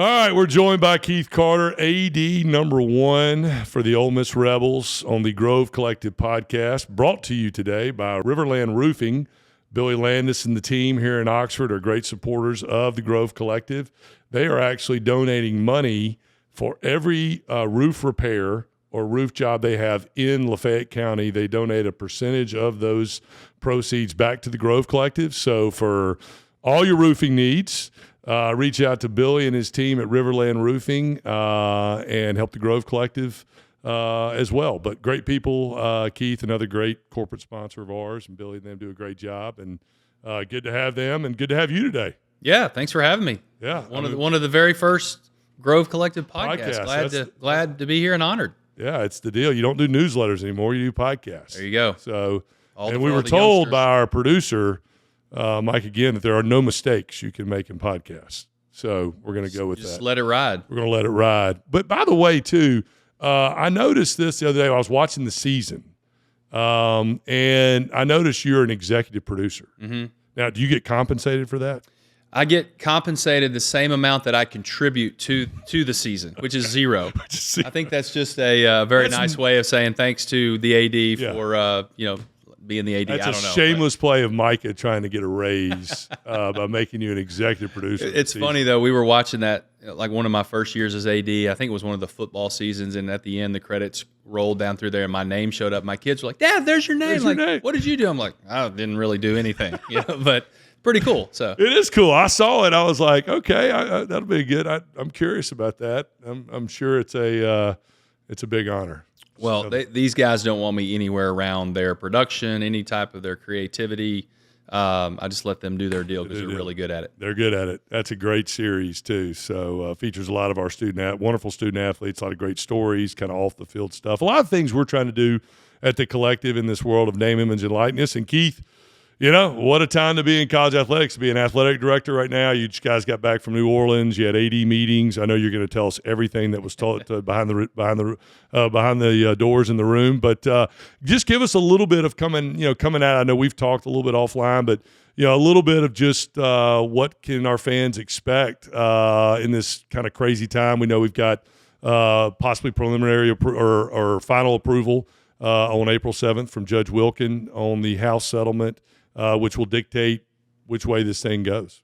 All right, we're joined by Keith Carter, AD number 1 for the Ole Miss Rebels on the Grove Collective podcast, brought to you today by Riverland Roofing. Billy Landis and the team here in Oxford are great supporters of the Grove Collective. They are actually donating money for every roof repair or roof job they have in Lafayette County. They donate a percentage of those proceeds back to the Grove Collective. So for all your roofing needs, reach out to Billy and his team at Riverland Roofing and help the Grove Collective as well. But great people, Keith, another great corporate sponsor of ours, and Billy and them do a great job. And good to have them, and good to have you today. Yeah, thanks for having me. Yeah, one of the very first Grove Collective podcasts. Glad to be here and honored. Yeah, it's the deal. You don't do newsletters anymore; you do podcasts. There you go. So, and we were told by our producer, Mike, again, that there are no mistakes you can make in podcasts. So we're going to go with that. Just let it ride. We're going to let it ride. But by the way, too, I noticed this the other day. I was watching the season, and I noticed you're an executive producer. Mm-hmm. Now, do you get compensated for that? I get compensated the same amount that I contribute to the season, which is zero. I think that's just a very nice way of saying thanks to the AD for being the AD. That's I don't know. A shameless play of Micah trying to get a raise by making you an executive producer. It's funny, though. We were watching that, like one of my first years as AD. I think it was one of the football seasons, and at the end, the credits rolled down through there, and my name showed up. My kids were like, "Dad, there's your name." There's your name. What did you do? I'm like, I didn't really do anything, but pretty cool. So it is cool. I saw it. I was like, okay, that'll be good. I'm curious about that. I'm sure it's a big honor. Well, these guys don't want me anywhere around their production, any type of their creativity. I just let them do their deal because they're really good at it. They're good at it. That's a great series, too. So features a lot of our wonderful student athletes, a lot of great stories, kind of off-the-field stuff. A lot of things we're trying to do at the Collective in this world of name, image, and likeness. And, Keith, what a time to be in college athletics, to be an athletic director right now. You guys got back from New Orleans. You had AD meetings. I know you're going to tell us everything that was told behind the doors in the room. But just give us a little bit of coming out. I know we've talked a little bit offline, but a little bit of just what can our fans expect in this kind of crazy time. We know we've got possibly preliminary or final approval on April 7th from Judge Wilkin on the House settlement. Which will dictate which way this thing goes.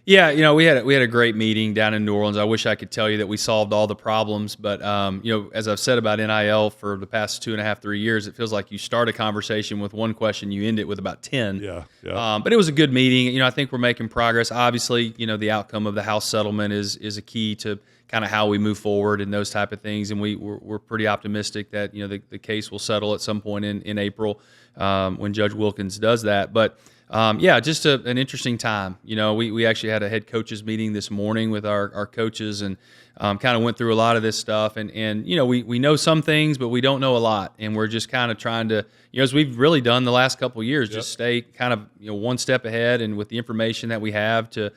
Yeah, we had a great meeting down in New Orleans. I wish I could tell you that we solved all the problems, but as I've said about NIL for the past 2.5, 3 years, it feels like you start a conversation with one question, you end it with about 10. Yeah. But it was a good meeting. I think we're making progress. Obviously, the outcome of the House settlement is a key to kind of how we move forward and those type of things. And we're pretty optimistic that the case will settle at some point in April when Judge Wilkins does that. But just an interesting time. We actually had a head coaches meeting this morning with our coaches and kind of went through a lot of this stuff. And we know some things, but we don't know a lot. And we're just kind of trying to, as we've really done the last couple of years, just stay kind of one step ahead and with the information that we have to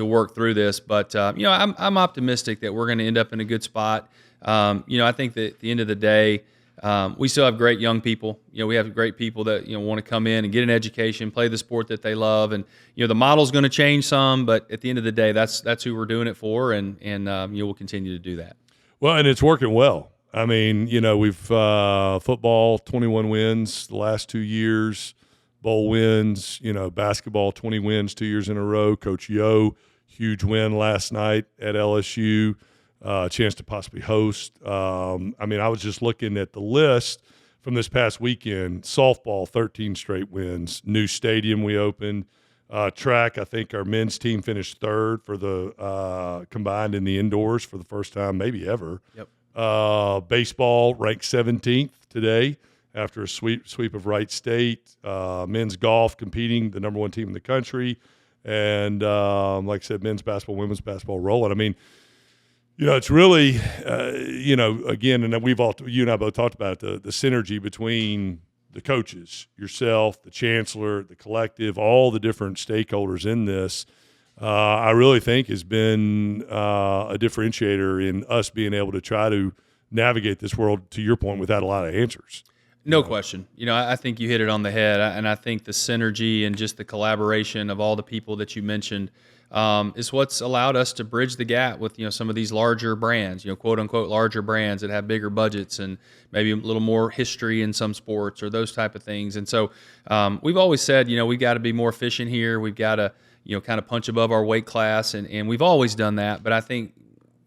work through this. But I'm optimistic that we're going to end up in a good spot. I think that at the end of the day, we still have great young people. We have great people that want to come in and get an education, play the sport that they love, and the model's going to change some. But at the end of the day, that's who we're doing it for, and we'll continue to do that. Well, and it's working well. I mean, we've football 21 wins the last 2 years. Bowl wins, basketball 20 wins 2 years in a row. Coach Yo, huge win last night at LSU, a chance to possibly host. I was just looking at the list from this past weekend. Softball, 13 straight wins. New stadium we opened. Track, I think our men's team finished third for the combined in the indoors for the first time maybe ever. Yep. Baseball ranked 17th today after a sweep of Wright State. Men's golf competing, the number 1 team in the country. And like I said, men's basketball, women's basketball rolling. I mean, it's really, again, and you and I both talked about it, the synergy between the coaches, yourself, the chancellor, the collective, all the different stakeholders in this, I really think has been a differentiator in us being able to try to navigate this world, to your point, without a lot of answers. No question. I think you hit it on the head, and I think the synergy and just the collaboration of all the people that you mentioned is what's allowed us to bridge the gap with some of these larger brands, quote unquote larger brands that have bigger budgets and maybe a little more history in some sports or those type of things. And so we've always said, we've got to be more efficient here. We've got to kind of punch above our weight class, and we've always done that. But I think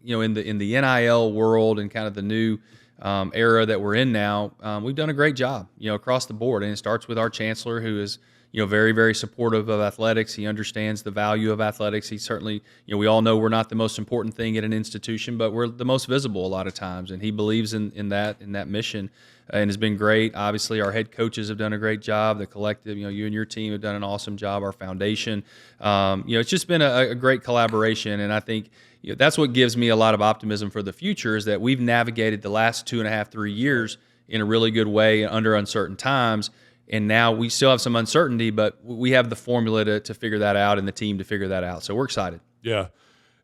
in the NIL world and kind of the new era that we're in now, we've done a great job, across the board. And it starts with our chancellor, who is, very, very supportive of athletics. He understands the value of athletics. He certainly, we all know we're not the most important thing at an institution, but we're the most visible a lot of times. And he believes in that mission, and has been great. Obviously, our head coaches have done a great job. The collective, you and your team have done an awesome job. Our foundation, it's just been a great collaboration. And I think that's what gives me a lot of optimism for the future, is that we've navigated the last 2.5, 3 years in a really good way under uncertain times. And now we still have some uncertainty, but we have the formula to figure that out and the team to figure that out. So we're excited. Yeah.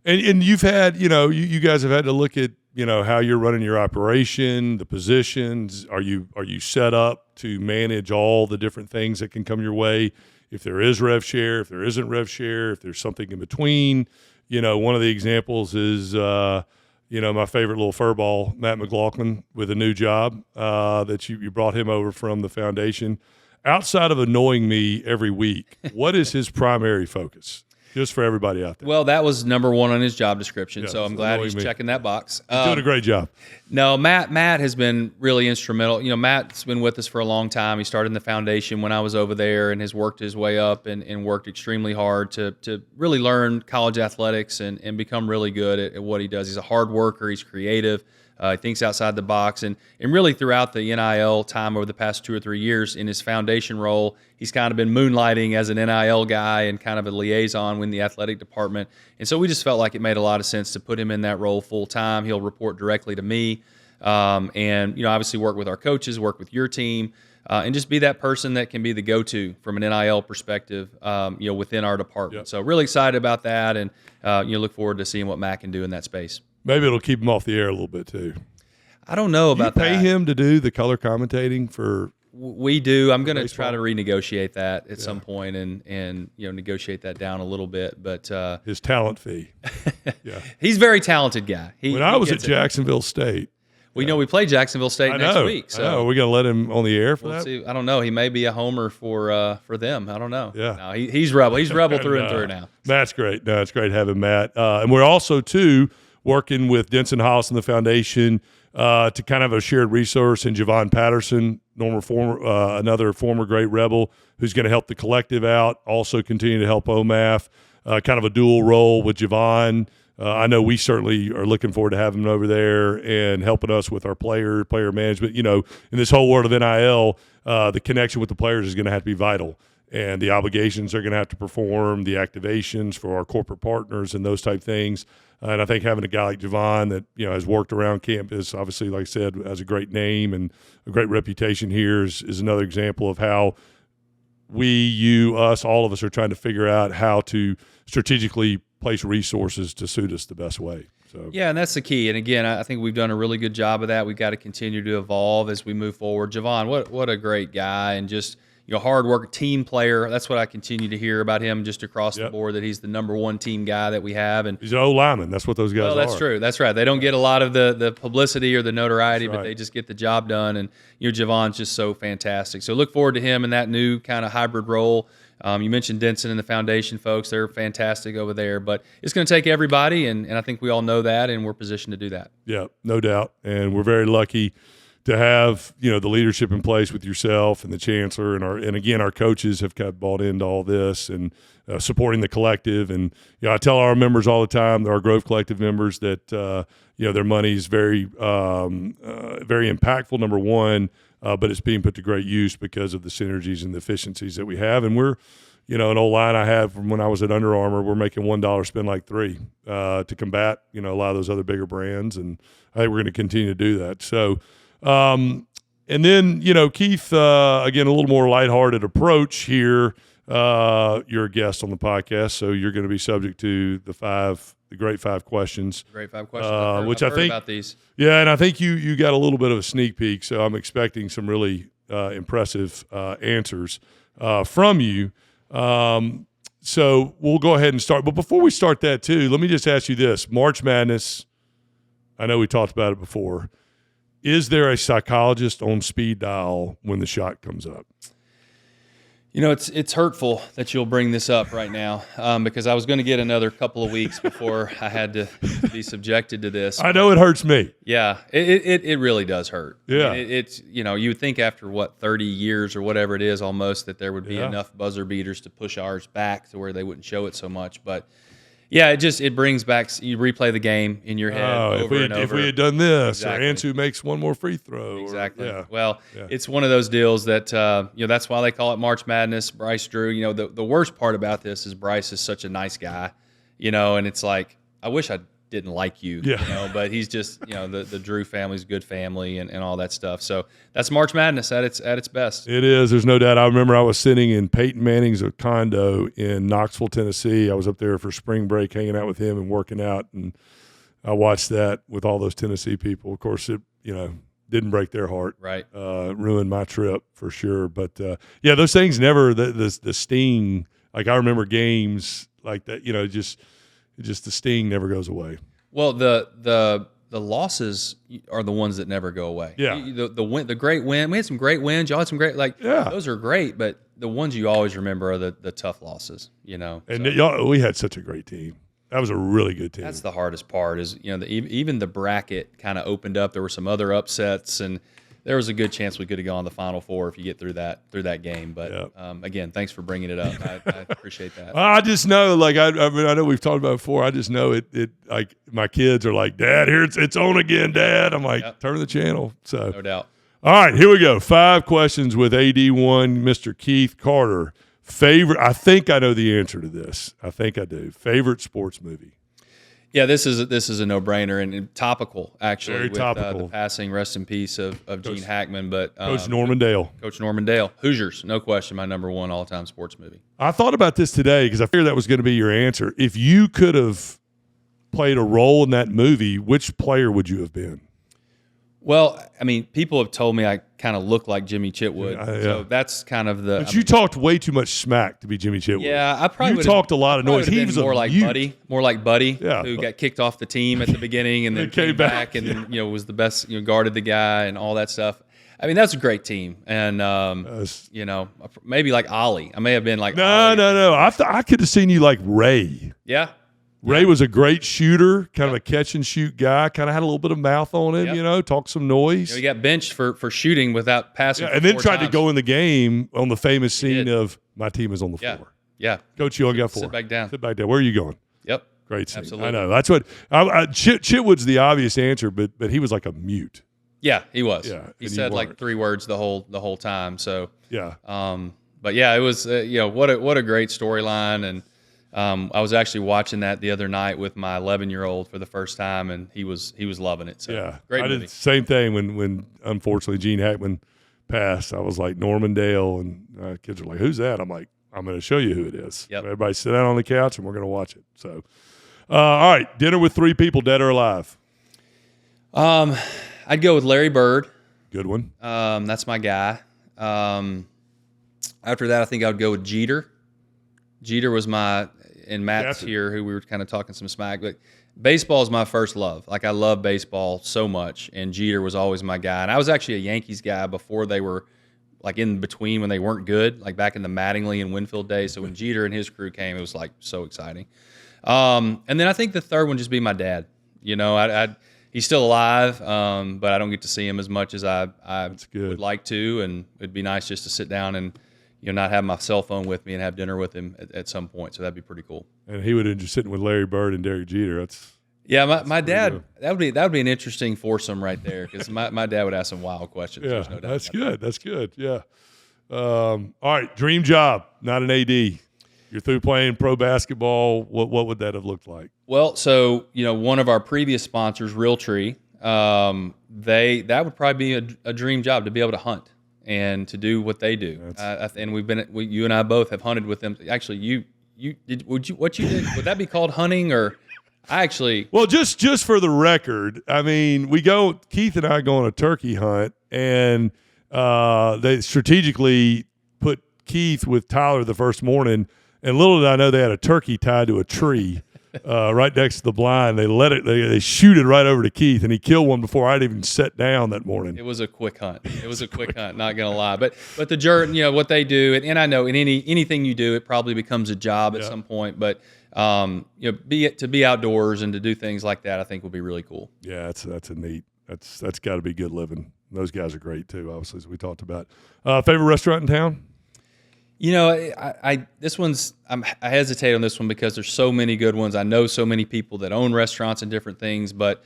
And you've had, you guys have had to look at, how you're running your operation, the positions. Are you set up to manage all the different things that can come your way? If there is rev share, if there isn't rev share, if there's something in between. One of the examples is, my favorite little furball, Matt McLaughlin, with a new job that you brought him over from the foundation. Outside of annoying me every week, what is his primary focus? Just for everybody out there. Well, that was number one on his job description, so I'm glad he's checking that box. He's doing a great job. No, Matt has been really instrumental. Matt's been with us for a long time. He started in the foundation when I was over there and has worked his way up and worked extremely hard to really learn college athletics and become really good at what he does. He's a hard worker. He's creative. He thinks outside the box. And really throughout the NIL time over the past 2 or 3 years in his foundation role, he's kind of been moonlighting as an NIL guy and kind of a liaison with the athletic department. And so we just felt like it made a lot of sense to put him in that role full time. He'll report directly to me and, obviously work with our coaches, work with your team, and just be that person that can be the go-to from an NIL perspective, within our department. Yep. So really excited about that, and look forward to seeing what Matt can do in that space. Maybe it'll keep him off the air a little bit too. I don't know about that. You pay him to do the color commentating for? We do. I'm going to try to renegotiate that at some point and negotiate that down a little bit. But his talent fee. Yeah, he's a very talented guy. When I was at Jacksonville State. Well, we play Jacksonville State next week. So are we going to let him on the air for that? See. I don't know. He may be a homer for them. I don't know. Yeah. No, he's rebel. He's rebel through and through now. That's great. No, it's great having Matt. And we're also too working with Denson Hollis and the foundation to kind of have a shared resource in Javon Patterson, another former great Rebel who's going to help the collective out, also continue to help OMAF, kind of a dual role with Javon. I know we certainly are looking forward to having him over there and helping us with our player management. In this whole world of NIL, the connection with the players is going to have to be vital. And the obligations are going to have to perform, the activations for our corporate partners and those type things. And I think having a guy like Javon that has worked around campus, obviously, like I said, has a great name and a great reputation here is another example of how all of us are trying to figure out how to strategically place resources to suit us the best way. So. Yeah, and that's the key. And again, I think we've done a really good job of that. We've got to continue to evolve as we move forward. Javon, what a great guy, and just hard work, team player. That's what I continue to hear about him just across the board, that he's the number one team guy that we have. And he's an old lineman. That's what those guys are. That's true. That's right. They don't get a lot of the publicity or the notoriety, but they just get the job done. And Javon's just so fantastic. So look forward to him in that new kind of hybrid role. You mentioned Denson and the foundation folks. They're fantastic over there. But it's going to take everybody, and I think we all know that, and we're positioned to do that. Yeah, no doubt. And we're very lucky to have the leadership in place with yourself and the chancellor and again our coaches have kind of bought into all this and supporting the collective. And I tell our members all the time, our Grove Collective members, that their money is very very impactful, number one, but it's being put to great use because of the synergies and the efficiencies that we have. And we're an old line I have from when I was at Under Armour, we're making $1 spend like $3 to combat a lot of those other bigger brands, and I think we're going to continue to do that. So and then, Keith, again, a little more lighthearted approach here. You're a guest on the podcast, so you're going to be subject to the great five questions. Great 5 questions. Which I think about these. Yeah, and I think you got a little bit of a sneak peek, so I'm expecting some really impressive answers from you. So we'll go ahead and start. But before we start that, too, let me just ask you this. March Madness, I know we talked about it before. Is there a psychologist on speed dial when the shot comes up? You know, it's hurtful that you'll bring this up right now because I was going to get another couple of weeks before I had to be subjected to this. I know it hurts me. Yeah, it really does hurt. Yeah. I mean, it's, you know, you would think after, 30 years or whatever it is almost, that there would be enough buzzer beaters to push ours back to where they wouldn't show it so much. But, yeah, it brings back – you replay the game in your head over and over. If we had done this, Exactly. or Ansu makes one more free throw. Exactly. Or, Well, it's one of those deals that, you know, that's why they call it March Madness. Bryce Drew, you know, the worst part about this is Bryce is such a nice guy, you know, and it's like, I wish I didn't like you, you know, but he's just, you know, the Drew family's a good family and all that stuff. So that's March Madness at its best. It is. There's no doubt. I remember I was sitting in Peyton Manning's condo in Knoxville, Tennessee. I was up there for spring break hanging out with him and working out, and I watched that with all those Tennessee people. Of course, it, you know, didn't break their heart. Right. Ruined my trip for sure. But, yeah, those things never, the sting, like I remember games like that, you know, just the sting never goes away. Well, the losses are the ones that never go away. Yeah. The great win. We had some great wins. Y'all had some great, those are great, but the ones you always remember are the tough losses, you know. And we had such a great team. That was a really good team. That's the hardest part is, you know, even the bracket kind of opened up. There were some other upsets, and there was a good chance we could have gone to the Final Four if you get through that game. But again, thanks for bringing it up. I appreciate that. I just know, like I mean, I know we've talked about it before. I just know it. Like my kids are like, Dad, here it's on again, Dad. I'm like, turn the channel. So no doubt. All right, here we go. 5 questions with AD1, Mr. Keith Carter. Favorite? I think I know the answer to this. I think I do. Favorite sports movie? Yeah, this is a no-brainer and topical, actually. Very topical. The passing, rest in peace, of Gene Hackman. But Coach Norman Dale. Coach Norman Dale. Hoosiers, no question, my number one all-time sports movie. I thought about this today because I figured that was going to be your answer. If you could have played a role in that movie, which player would you have been? Well, I mean, people have told me I kind of look like Jimmy Chitwood, so that's kind of the. But you talked way too much smack to be Jimmy Chitwood. Yeah, I probably talked a lot of noise. He was more like Buddy, yeah, who got kicked off the team at the beginning and then came back and then, you know, was the best, you know, guarded the guy and all that stuff. I mean, that's a great team, and you know, maybe like Ollie. I may have been like no. I could have seen you like Ray. Yeah. Ray was a great shooter, kind of a catch and shoot guy. Kind of had a little bit of mouth on him, you know, talked some noise. You know, he got benched for shooting without passing. Yeah, and then tried to go in the game on the famous scene of my team is on the floor. Yeah, Coach, you only got 4. Sit back down. Sit back down. Where are you going? Yep. Great scene. Absolutely. I know. That's what Chitwood's the obvious answer, but he was like a mute. Yeah, he was. Yeah, he said like 3 words the whole time. So yeah. But yeah, it was you know, what a great storyline. And I was actually watching that the other night with my 11-year-old for the first time, and he was loving it. So yeah, great movie. I did the same thing when unfortunately Gene Hackman passed. I was like Norman Dale, and kids were like, "Who's that?" I'm like, "I'm going to show you who it is." Yep. Everybody sit down on the couch, and we're going to watch it. So, all right, dinner with 3 people, dead or alive. I'd go with Larry Bird. Good one. That's my guy. After that, I think I would go with Jeter. Jeter was and Matt's here, who we were kind of talking some smack, but baseball is my first love. Like, I love baseball so much, and Jeter was always my guy. And I was actually a Yankees guy before they were, like, in between when they weren't good, like back in the Mattingly and Winfield days. So when Jeter and his crew came, it was, like, so exciting. And then I think the third one just be my dad. You know, he's still alive, but I don't get to see him as much as I would like to, and it'd be nice just to sit down and, you know, not have my cell phone with me and have dinner with him at some point. So that'd be pretty cool. And he would have just sitting with Larry Bird and Derek Jeter. My dad. That would be an interesting foursome right there, because my dad would ask some wild questions. Yeah, no doubt that's good. That's good. Yeah. All right, dream job, not an AD. You're through playing pro basketball. What would that have looked like? Well, so, you know, one of our previous sponsors, Realtree, that would probably be a dream job, to be able to hunt and to do what they do. And you and I both have hunted with them. Actually, what you did, would that be called hunting? Or well, just for the record, I mean, Keith and I go on a turkey hunt, and they strategically put Keith with Tyler the first morning, and little did I know they had a turkey tied to a tree right next to the blind. They shoot it right over to Keith, and he killed one before I'd even sat down that morning. It was a quick hunt. It was a quick hunt, not gonna lie. But the what they do, and I know in anything you do, it probably becomes a job at some point. But to be outdoors and to do things like that, I think will be really cool. Yeah, that's a neat. That's got to be good living. Those guys are great too, obviously, as we talked about. Favorite restaurant in town? I hesitate on this one because there's so many good ones. I know so many people that own restaurants and different things, but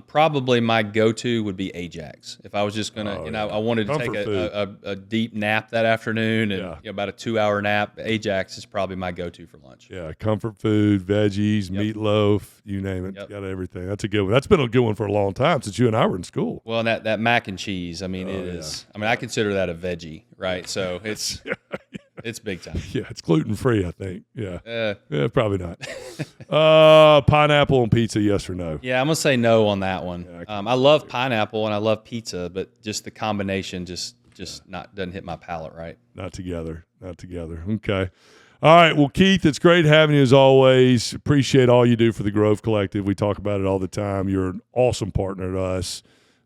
probably my go-to would be Ajax. If I was just gonna, I wanted to take a deep nap that afternoon and about a 2-hour nap, Ajax is probably my go-to for lunch. Yeah, comfort food, veggies, meatloaf, you name it, got everything. That's a good one. That's been a good one for a long time since you and I were in school. Well, and that mac and cheese, I mean, it is. I mean, I consider that a veggie, right? So it's. It's big time. Yeah, it's gluten-free, I think. Yeah. Probably not. Pineapple on pizza, yes or no? Yeah, I'm going to say no on that one. Yeah, I love pineapple and I love pizza, but just the combination just doesn't hit my palate right. Not together. Okay. All right. Well, Keith, it's great having you as always. Appreciate all you do for the Grove Collective. We talk about it all the time. You're an awesome partner to us.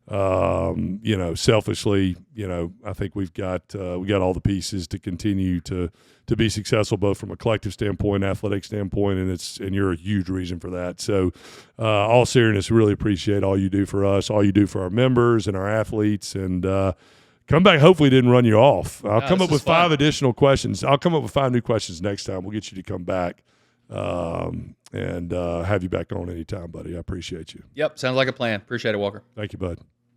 Selfishly, I think we got all the pieces to continue to be successful, both from a collective standpoint, athletic standpoint, and you're a huge reason for that. So, all seriousness, really appreciate all you do for us, all you do for our members and our athletes, and come back. Hopefully, didn't run you off. I'll come up with 5 additional questions. I'll come up with 5 new questions next time. We'll get you to come back. And have you back on anytime, buddy. I appreciate you. Yep, sounds like a plan. Appreciate it, Walker. Thank you, bud.